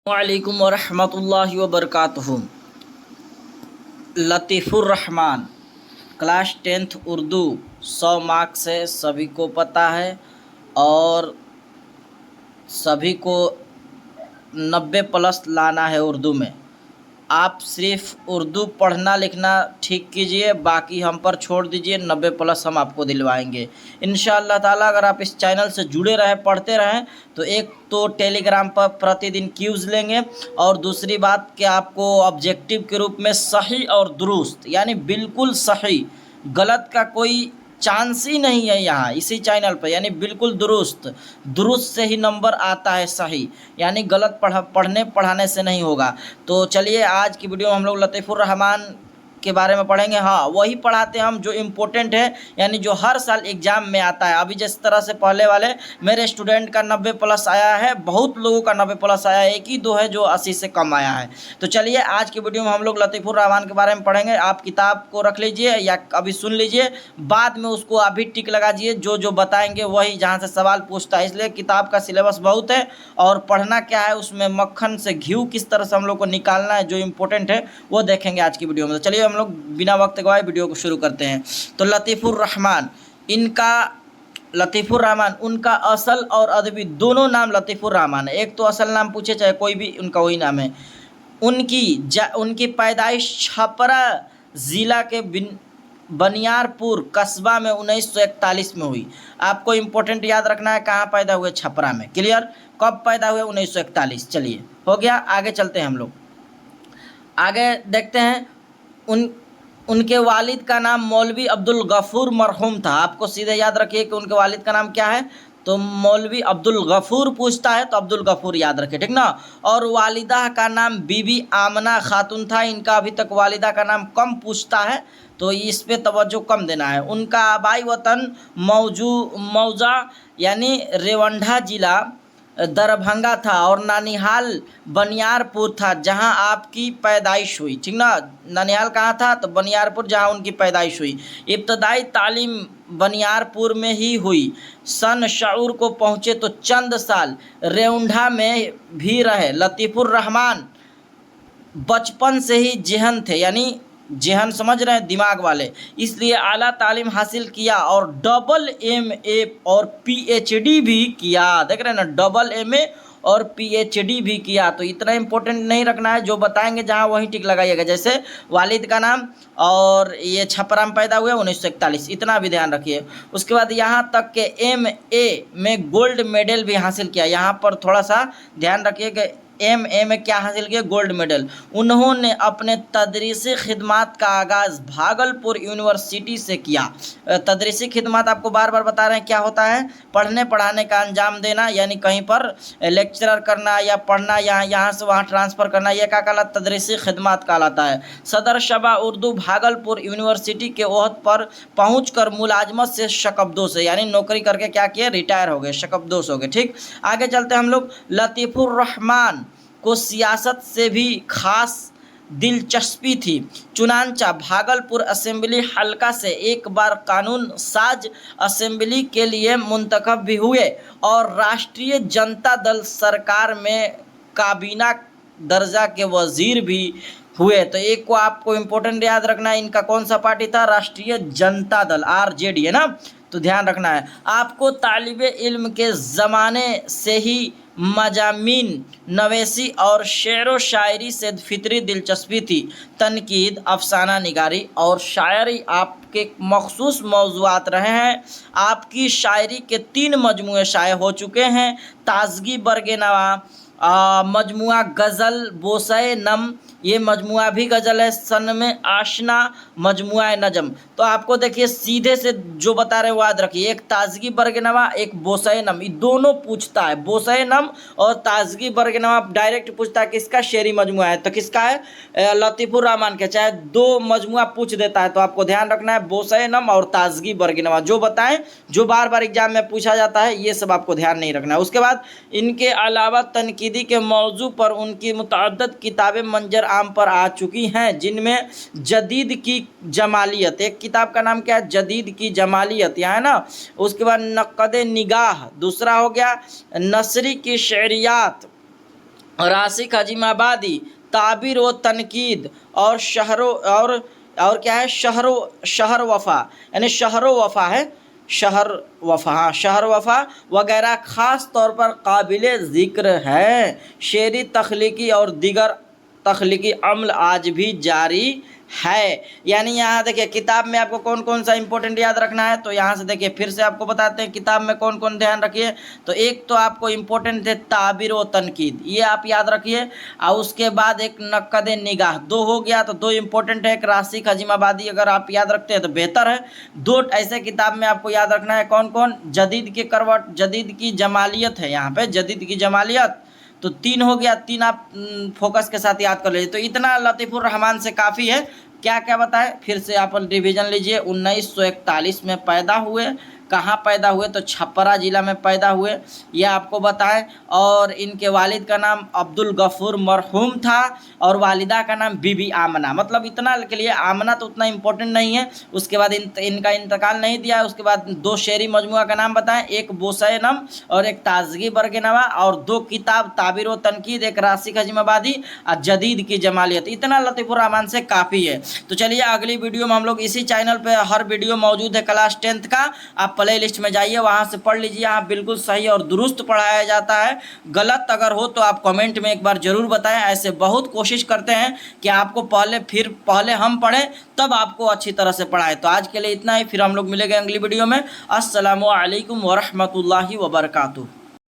वालेकुम वरहमतुल्लाहि वबरकातुहू। Latifur Rahman class 10th Urdu 100 marks है, सभी को पता है और सभी को 90+ लाना है उर्दू में। आप सिर्फ उर्दू पढ़ना लिखना ठीक कीजिए, बाकी हम पर छोड़ दीजिए, 90+ हम आपको दिलवाएंगे इंशाअल्लाह ताला। अगर आप इस चैनल से जुड़े रहें, पढ़ते रहें, तो एक तो टेलीग्राम पर प्रतिदिन क्यूज़ लेंगे और दूसरी बात कि आपको ऑब्जेक्टिव के रूप में सही और दुरुस्त यानी बिल्कुल सही, गलत का कोई चांस ही नहीं है यहाँ इसी चैनल पर, यानी बिल्कुल दुरुस्त दुरुस्त से ही नंबर आता है सही, यानी गलत पढ़ने पढ़ाने से नहीं होगा। तो चलिए आज की वीडियो में हम लोग लतीफ़ुर रहमान के बारे में पढ़ेंगे। हाँ, वही पढ़ाते हैं हम जो इम्पोर्टेंट है, यानी जो हर साल एग्ज़ाम में आता है। अभी जिस तरह से पहले वाले मेरे स्टूडेंट का 90+ आया है, बहुत लोगों का 90+ आया है, एक ही दो है जो 80 से कम आया है। तो चलिए आज की वीडियो में हम लोग लतीफ़ुर रहमान के बारे में पढ़ेंगे। आप किताब को रख लीजिए या अभी सुन लीजिए, बाद में उसको अभी टिक लगा दीजिए, जो जो बताएंगे वही जहाँ से सवाल पूछता है। इसलिए किताब का सिलेबस बहुत है और पढ़ना क्या है, उसमें मक्खन से घी किस तरह से हम लोग को निकालना है, जो इम्पोर्टेंट है वो देखेंगे आज की वीडियो में। तो चलिए हम लोग बिना वक्त गवाए वीडियो को शुरू करते हैं। तो लतीफ़ुर रहमान, लतीफ़ुर रहमान उनका असल और अदबी दोनों नाम लतीफ़ुर रहमान है। एक तो असल नाम पूछे चाहे कोई भी, उनका वही नाम है। उनकी पैदाइश छपरा ज़िला के बनियारपुर कस्बा में 1941 में हुई। आपको इम्पोर्टेंट याद रखना है कहाँ पैदा हुए, छपरा में। क्लियर, कब पैदा हुए, 1941। चलिए हो गया, आगे चलते हैं हम लोग। आगे देखते हैं। उनके वालिद का नाम मौलवी अब्दुल गफ़ूर मरहूम था। आपको सीधे याद रखिए कि उनके वालिद का नाम क्या है, तो मौलवी अब्दुल गफ़ूर पूछता है तो अब्दुल गफ़ूर याद रखे, ठीक ना। और वालिदा का नाम बीबी आमना खातून था। इनका अभी तक वालिदा का नाम कम पूछता है, तो इस पे तवज्जो कम देना है। उनका आबाई वतन मौजा यानी रेवंडा ज़िला दरभंगा था और नानिहाल बनियारपुर था जहां आपकी पैदाइश हुई, ठीक ना। नानिहाल कहाँ था, तो बनियारपुर, जहां उनकी पैदाइश हुई। इब्तदाई तालीम बनियारपुर में ही हुई। सन शऊर को पहुँचे तो चंद साल रेवंडा में भी रहे। लतीफ़ुर रहमान बचपन से ही जेहन थे, यानी जेहन समझ रहे हैं, दिमाग वाले, इसलिए आला तालीम हासिल किया और MA और PhD भी किया। देख रहे हैं ना, MA और PhD भी किया। तो इतना इम्पोर्टेंट नहीं रखना है, जो बताएंगे जहाँ वहीं टिक लगाइएगा। जैसे वालिद का नाम और ये छपरा में पैदा हुए 1941, इतना भी ध्यान रखिए। उसके बाद यहाँ तक के MA में गोल्ड मेडल भी हासिल किया। यहाँ पर थोड़ा सा ध्यान रखिए कि MA में क्या हासिल किया, गोल्ड मेडल। उन्होंने अपने तदरीसी खिदमात का आगाज़ भागलपुर यूनिवर्सिटी से किया। तदरीसी खिदमात आपको बार बार बता रहे हैं क्या होता है, पढ़ने पढ़ाने का अंजाम देना, यानी कहीं पर लेक्चरर करना या पढ़ना, यहाँ से वहाँ ट्रांसफ़र करना, यह क्या कहलाता, तदरीसी खिदमात कहलाता है। सदर शबा उर्दू भागलपुर यूनिवर्सिटी के ओहद पर पहुँच कर मुलाजमत से शकबदोश, यानी नौकरी करके क्या किए, रिटायर हो गए, शकबदोश हो गए। ठीक, आगे चलते हैं हम लोग। लतीफ़ुर रहमान को सियासत से भी खास दिलचस्पी थी। चुनांचा भागलपुर असेंबली हलका से एक बार कानून साज असेंबली के लिए मुंतखब भी हुए और राष्ट्रीय जनता दल सरकार में काबीना दर्जा के वजीर भी हुए। तो एक को आपको इम्पोर्टेंट याद रखना है, इनका कौन सा पार्टी था, राष्ट्रीय जनता दल, RJD है ना, तो ध्यान रखना है आपको। तालिबे इल्म के ज़माने से ही मजामीन नवेसी और शेर व शायरी से फितरी दिलचस्पी थी। तनकीद, अफसाना निगारी और शायरी आपके मखसूस मौज़ूआत रहे हैं। आपकी शायरी के 3 मजमूए शाये हो चुके हैं। ताजगी बरगे नवा, मजमुआ गज़ल बोसे नम, ये मजमुआ भी गज़ल है। सन में आशना, मजमुआ नजम। तो आपको देखिए सीधे से जो बता रहे हैं याद रखिए, एक ताजगी बरगनवा, एक बोसे नम, ये दोनों पूछता है। बोसे नम और ताजगी बरगनवा डायरेक्ट पूछता है किसका, शेरी मजमुआ है, तो किसका है, लतीफ़ुर रहमान के। चाहे 2 मजमुआ पूछ देता है तो आपको ध्यान रखना है बोसे नम और ताजगी बरगनवा, जो बताएं, जो बार बार एग्जाम में पूछा जाता है, ये सब आपको ध्यान नहीं रखना है। उसके बाद इनके अलावा तनकीदी के मौजू पर उनकी मुतअद्दिद किताबें मंजर आम पर आ चुकी हैं, जिनमें जदीद की जमालियत, एक किताब का नाम क्या है, जदीद की जमालियत, यहाँ है ना। उसके बाद नक़द निगाह, दूसरा हो गया नसरी की शेरियात, राशिक अजीमाबादी, ताबीर व तनकीद और शहरों और क्या है, शहर वफ़ा, यानी शहरों वफ़ा है, शहर वफ़ा, हाँ शहर वफ़ा वगैरह ख़ास तौर पर काबिल ज़िक्र है। शेरी तख्लीकी और दीगर तख्लीकी अमल आज भी जारी है। यानी यहाँ देखिए किताब में आपको कौन कौन सा इंपॉर्टेंट याद रखना है, तो यहाँ से देखिए फिर से आपको बताते हैं किताब में कौन कौन ध्यान रखिए। तो एक तो आपको इम्पोर्टेंट है ताबीर व तनकीद, ये आप याद रखिए। और उसके बाद एक नक़द निगाह, दो हो गया, तो दो इम्पोर्टेंट है। एक राशिक अजीमाबादी अगर आप याद रखते हैं तो बेहतर है। दो ऐसे किताब में आपको याद रखना है, कौन कौन, जदीद के करवट, जदीद की जमालियत है यहाँ पे, जदीद की जमालियत, तो तीन हो गया, तीन आप फोकस के साथ याद कर लीजिए। तो इतना लतीफ़ुर रहमान से काफ़ी है। क्या क्या बताए, फिर से आप रिवीजन लीजिए। 1941 में पैदा हुए, कहाँ पैदा हुए, तो छपरा ज़िला में पैदा हुए, यह आपको बताएं। और इनके वालिद का नाम अब्दुल गफूर मरहूम था और वालिदा का नाम बीबी आमना। मतलब इतना के लिए, आमना तो उतना इम्पोर्टेंट नहीं है। उसके बाद इनका इंतकाल नहीं दिया है। उसके बाद दो शेरी मजमुआ का नाम बताएं, एक बोसे नम और एक ताजगी बरगनवा, और दो किताब ताबीर व तनकीद, एक राशिक अजीमाबादी और जदीद की जमालियत। इतना लतीफ़ुर रहमान से काफ़ी है। तो चलिए अगली वीडियो में हम लोग इसी चैनल पे हर वीडियो मौजूद है क्लास 10th का, आप प्ले लिस्ट में जाइए, वहाँ से पढ़ लीजिए। यहाँ बिल्कुल सही और दुरुस्त पढ़ाया जाता है। गलत अगर हो तो आप कमेंट में एक बार ज़रूर बताएं। ऐसे बहुत कोशिश करते हैं कि आपको पहले हम पढ़ें, तब आपको अच्छी तरह से पढ़ाएं। तो आज के लिए इतना ही, फिर हम लोग मिलेंगे अगली वीडियो में। अस्सलामु अलैकुम वरहमतुल्लाहि वबरकातुहू।